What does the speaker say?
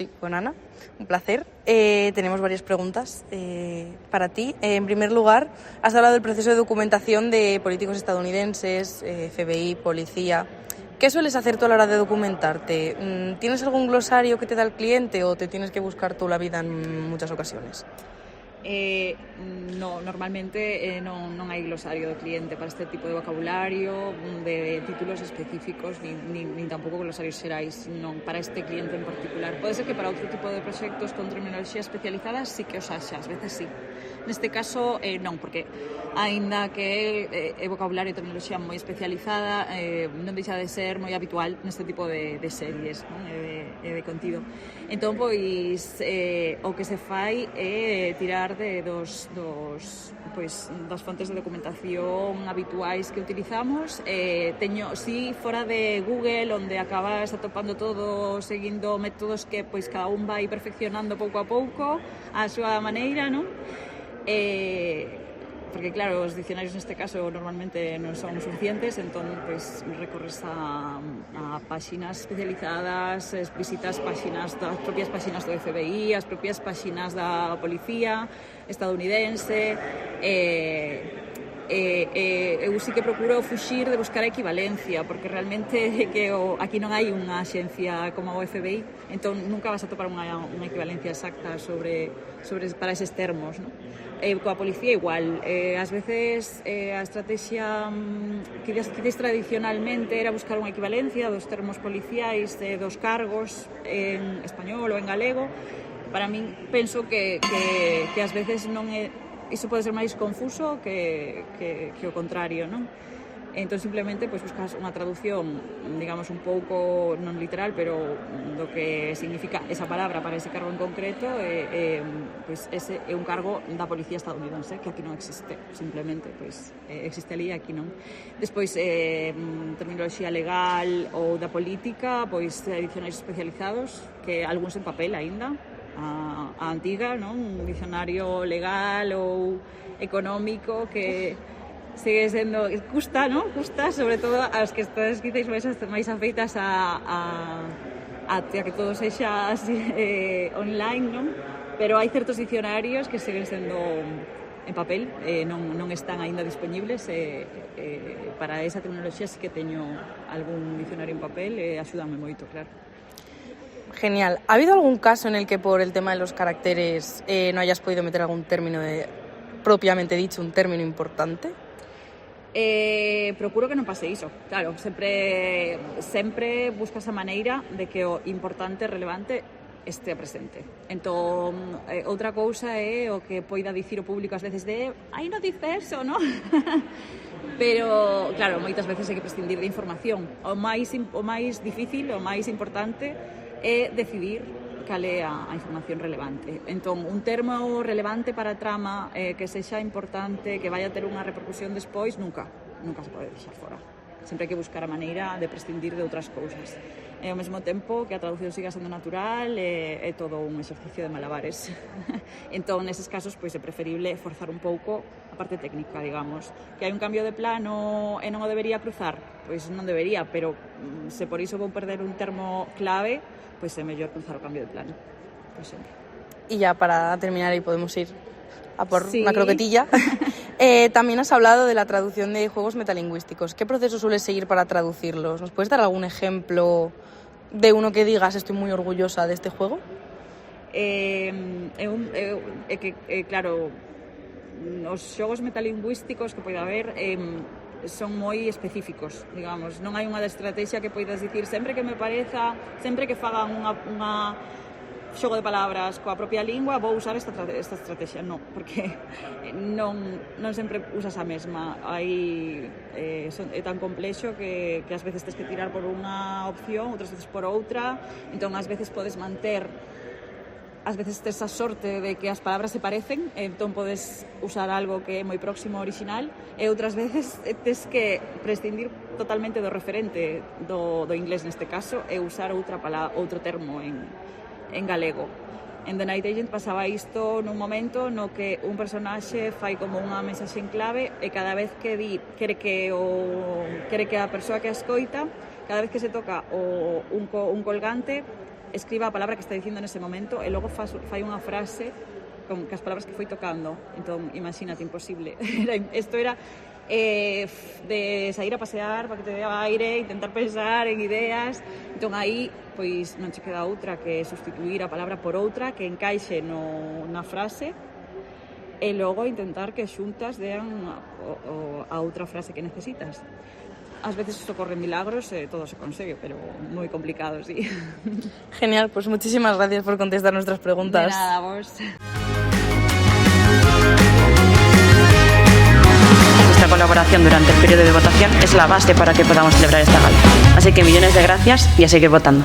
estoy con Ana, un placer. Tenemos varias preguntas para ti. En primer lugar, has hablado del proceso de documentación de políticos estadounidenses, FBI, policía. ¿Qué sueles hacer tú a la hora de documentarte? ¿Tienes algún glosario que te da el cliente o te tienes que buscar tú la vida en muchas ocasiones? No, normalmente non hai glosario do cliente para este tipo de vocabulario, de títulos específicos, nin tampouco glosarios xerais, non para este cliente en particular. Pode ser que para outro tipo de proxectos con terminoloxía especializada sí que os haxa, ás veces sí. Neste caso, non, porque aínda que é vocabulario e terminoloxía moi especializada, non deixa de ser moi habitual neste tipo de series, non? E de contido. Entón, pois, o que se fai é tirar das fontes de documentación habituais que utilizamos. Teño, si fora de Google, onde acabas atopando todo seguindo métodos que pois cada un vai perfeccionando pouco a pouco a súa maneira, non? Porque claro, os dicionarios neste caso normalmente non son suficientes, entón pois recorres a páxinas especializadas, visitas páxinas das propias páxinas do FBI, as propias páxinas da policía estadounidense. Eu sí que procuro fuxir de buscar a equivalencia, porque realmente aquí non hai unha axencia como o FBI, entón nunca vas a topar unha equivalencia exacta para eses termos, non? Coa policía igual, ás veces a estrategia que quites tradicionalmente era buscar unha equivalencia dos termos policiais, dos cargos en español ou en galego. Para min penso que ás veces non é, iso pode ser máis confuso que o contrario, non? Entón simplemente pois buscas unha traducción, digamos un pouco non literal, pero do que significa esa palabra para ese cargo en concreto, pois ese é un cargo da policía estadounidense, que aquí non existe, simplemente pois existe ali e aquí non. Despois terminoloxía legal ou da política, pois dicionarios especializados, que algúns en papel aínda, a antiga, non? Un dicionario legal ou económico que sigue sendo, custa, non? Custa, sobre todo as que estades quizáis máis afeitas a que todo sexa online, non? Pero hai certos dicionarios que siguen sendo en papel, non están aínda disponibles. Para esa tecnoloxía sí que teño algún dicionario en papel e axúdame moito, claro. Genial. ¿Ha habido algún caso en el que por el tema de los caracteres no hayas podido meter algún término propiamente dicho, un término importante? Procuro que non pase iso, claro, sempre buscas a maneira de que o importante e relevante este presente. Entón, outra cousa é o que poida dicir o público ás veces de aí non dice eso, non? Pero, claro, moitas veces hai que prescindir de información. O máis difícil, o máis importante é decidir cal é a información relevante. Entón, un termo relevante para a trama que sexa importante, que vai a ter unha repercusión despois, nunca se pode deixar fora. Sempre hai que buscar a maneira de prescindir de outras cousas. E ao mesmo tempo que a traducción siga sendo natural, é todo un exercicio de malabares. Entón, neses casos, pois é preferible forzar un pouco a parte técnica, digamos. Que hai un cambio de plano e non o debería cruzar? Pois non debería, pero se por iso vou perder un termo clave, pois é mellor cruzar o cambio de plano. Pois sempre. Y ya para terminar, y podemos ir a por sí. Una croquetilla. También has hablado de la traducción de juegos metalingüísticos. ¿Qué proceso sueles seguir para traducirlos? ¿Nos puedes dar algún ejemplo de uno que digas estoy muy orgullosa de este juego? Claro, os xogos metalingüísticos que pode haber son moi específicos, digamos. Non hai unha estrategia que poidas dicir sempre que me pareza, sempre que fagan unha xogo de palabras coa propia lingua vou usar esta estrategia. Non, porque non sempre usas a mesma. É tan complexo que ás veces tens que tirar por unha opción, outras veces por outra. Entón, ás veces podes manter, ás veces tes a sorte de que as palabras se parecen, entón podes usar algo que é moi próximo ao original, e outras veces tes que prescindir totalmente do referente do inglés neste caso e usar outro termo en galego. En The Night Agent pasaba isto nun momento no que un personaxe fai como unha mensaxe en clave e cada vez que di quere que a persoa que a escoita, cada vez que se toca un colgante, escriba a palabra que está dicindo nese momento e logo fai unha frase con as palabras que foi tocando. Entón, imagínate, imposible. Isto era de sair a pasear para que te dé aire, intentar pensar en ideas. Entón, aí, pois, non che queda outra que sustituir a palabra por outra que encaixe na frase e logo intentar que xuntas dean a outra frase que necesitas. Ás veces ocorren milagros e todo se consegue, pero moi complicado, sí. Genial, pues muchísimas gracias por contestar nuestras preguntas. De nada, vos. Nuestra colaboración durante el periodo de votación es la base para que podamos celebrar esta gala. Así que millones de gracias y a seguir votando.